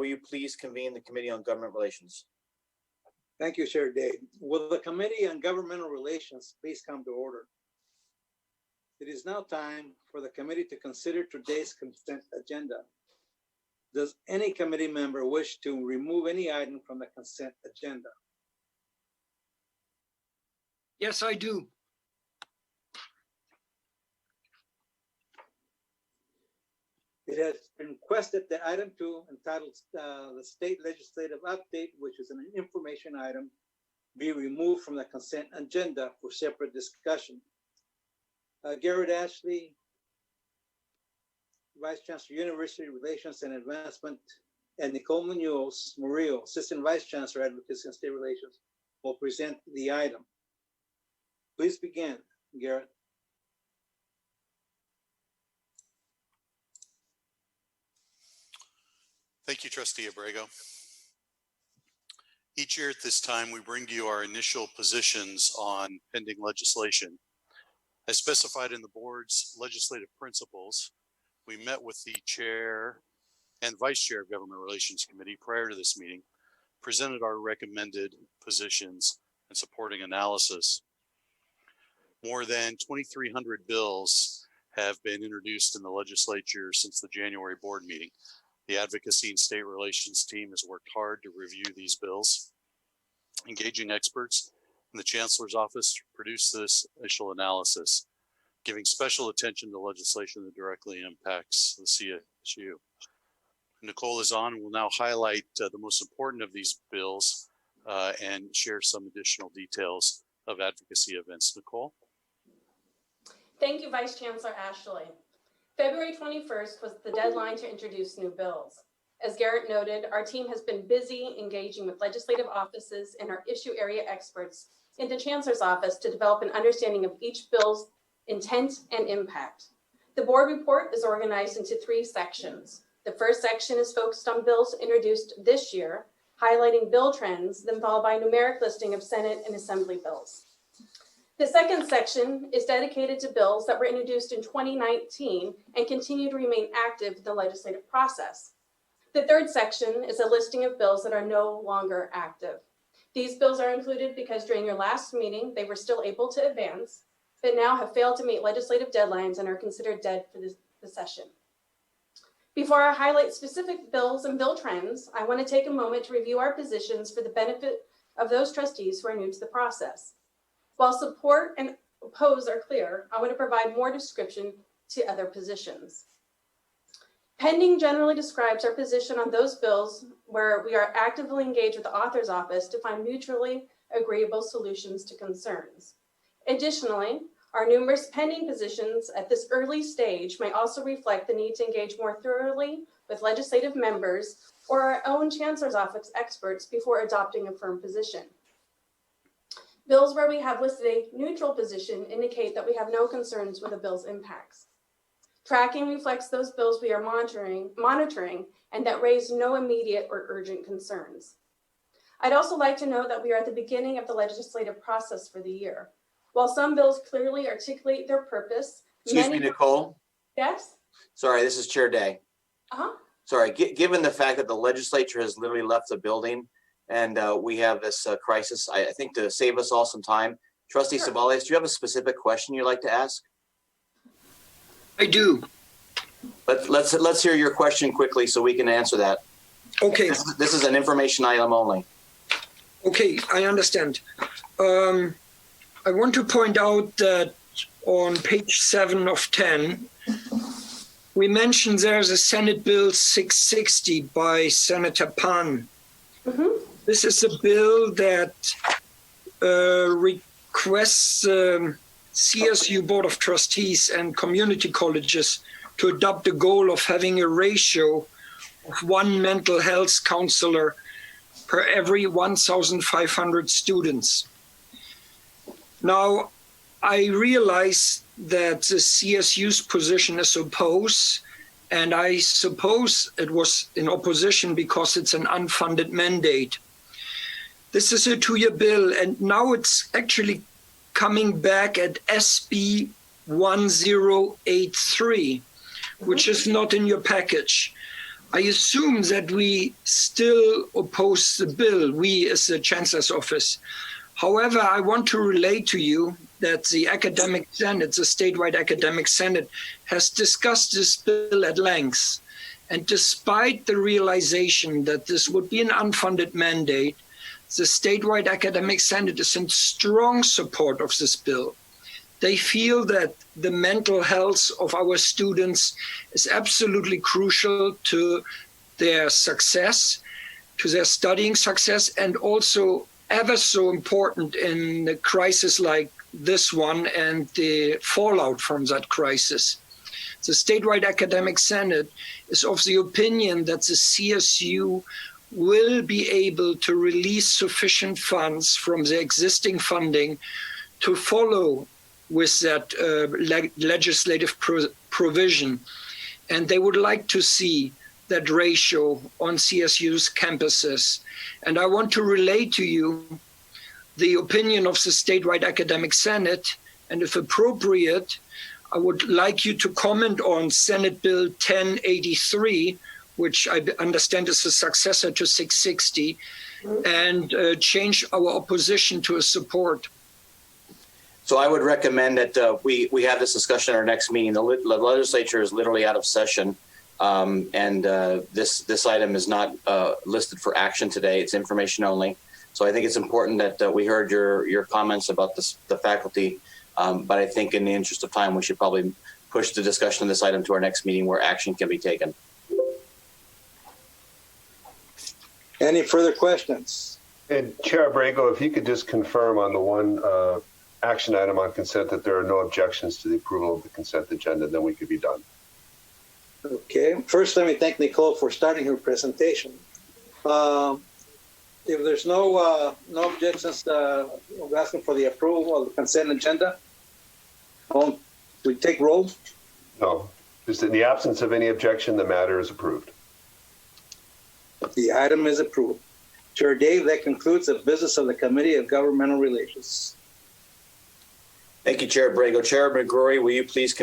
will you please convene the Committee on Government Relations? Thank you, Chair Day. Will the Committee on Governmental Relations please come to order? It is now time for the committee to consider today's consent agenda. Does any committee member wish to remove any item from the consent agenda? Yes, I do. It has been requested that item 2, entitled the State Legislative Update, which is an information item, be removed from the consent agenda for separate discussion. Garrett Ashley, Vice Chancellor, University Relations and Advancement, and Nicole Munoz-Murillo, Assistant Vice Chancellor, Advocacy and State Relations, will present the item. Please begin, Garrett. Thank you, Trustee Abrego. Each year at this time, we bring to you our initial positions on pending legislation. As specified in the board's legislative principles, we met with the chair and vice chair of Government Relations Committee prior to this meeting, presented our recommended positions and supporting analysis. More than 2,300 bills have been introduced in the legislature since the January board meeting. The Advocacy and State Relations team has worked hard to review these bills, engaging experts in the Chancellor's office to produce this initial analysis, giving special attention to legislation that directly impacts the CSU. Nicole is on and will now highlight the most important of these bills and share some additional details of advocacy events. Nicole? Thank you, Vice Chancellor Ashley. February 21st was the deadline to introduce new bills. As Garrett noted, our team has been busy engaging with legislative offices and our issue area experts in the Chancellor's office to develop an understanding of each bill's intent and impact. The board report is organized into 3 sections. The first section is focused on bills introduced this year, highlighting bill trends, then followed by a numeric listing of Senate and Assembly bills. The second section is dedicated to bills that were introduced in 2019 and continue to remain active in the legislative process. The third section is a listing of bills that are no longer active. These bills are included because during your last meeting, they were still able to advance, but now have failed to meet legislative deadlines and are considered dead for the session. Before I highlight specific bills and bill trends, I want to take a moment to review our positions for the benefit of those trustees who are new to the process. While support and oppose are clear, I want to provide more description to other positions. Pending generally describes our position on those bills where we are actively engaged with the author's office to find mutually agreeable solutions to concerns. Additionally, our numerous pending positions at this early stage may also reflect the need to engage more thoroughly with legislative members or our own Chancellor's Office experts before adopting a firm position. Bills where we have listed a neutral position indicate that we have no concerns with a bill's impacts. Tracking reflects those bills we are monitoring and that raise no immediate or urgent concerns. I'd also like to note that we are at the beginning of the legislative process for the year. While some bills clearly articulate their purpose, Excuse me, Nicole. Yes? Sorry, this is Chair Day. Sorry, given the fact that the legislature has literally left the building and we have this crisis, I think to save us all some time, Trustee Sabales, do you have a specific question you'd like to ask? I do. Let's hear your question quickly so we can answer that. Okay. This is an information item only. Okay, I understand. I want to point out that on page 7 of 10, we mentioned there's a Senate Bill 660 by Senator Pan. This is a bill that requests CSU Board of Trustees and community colleges to adopt the goal of having a ratio of 1 mental health counselor per every 1,500 students. Now, I realize that the CSU's position is opposed, and I suppose it was in opposition because it's an unfunded mandate. This is a 2-year bill, and now it's actually coming back at SB 1083, which is not in your package. I assume that we still oppose the bill, we as the Chancellor's Office. However, I want to relate to you that the Academic Senate, the statewide Academic Senate, has discussed this bill at length. And despite the realization that this would be an unfunded mandate, the statewide Academic Senate is in strong support of this bill. They feel that the mental health of our students is absolutely crucial to their success, to their studying success, and also ever so important in a crisis like this one and the fallout from that crisis. The statewide Academic Senate is of the opinion that the CSU will be able to release sufficient funds from the existing funding to follow with that legislative provision. And they would like to see that ratio on CSU's campuses. And I want to relate to you the opinion of the statewide Academic Senate, and if appropriate, I would like you to comment on Senate Bill 1083, which I understand is a successor to 660, and change our opposition to a support. So I would recommend that we have this discussion at our next meeting. The legislature is literally out of session. This item is not listed for action today. It's information only. So I think it's important that we heard your comments about the faculty. But I think in the interest of time, we should probably push the discussion of this item to our next meeting where action can be taken. Any further questions? And Chair Abrego, if you could just confirm on the one action item on consent that there are no objections to the approval of the consent agenda, then we could be done. Okay, first let me thank Nicole for starting her presentation. If there's no objections, we're asking for the approval of the consent agenda. We take roll? No, just in the absence of any objection, the matter is approved. The item is approved. Chair Dave, that concludes the business of the Committee of Governmental Relations. Thank you, Chair Abrego. Chair McGrory, will you please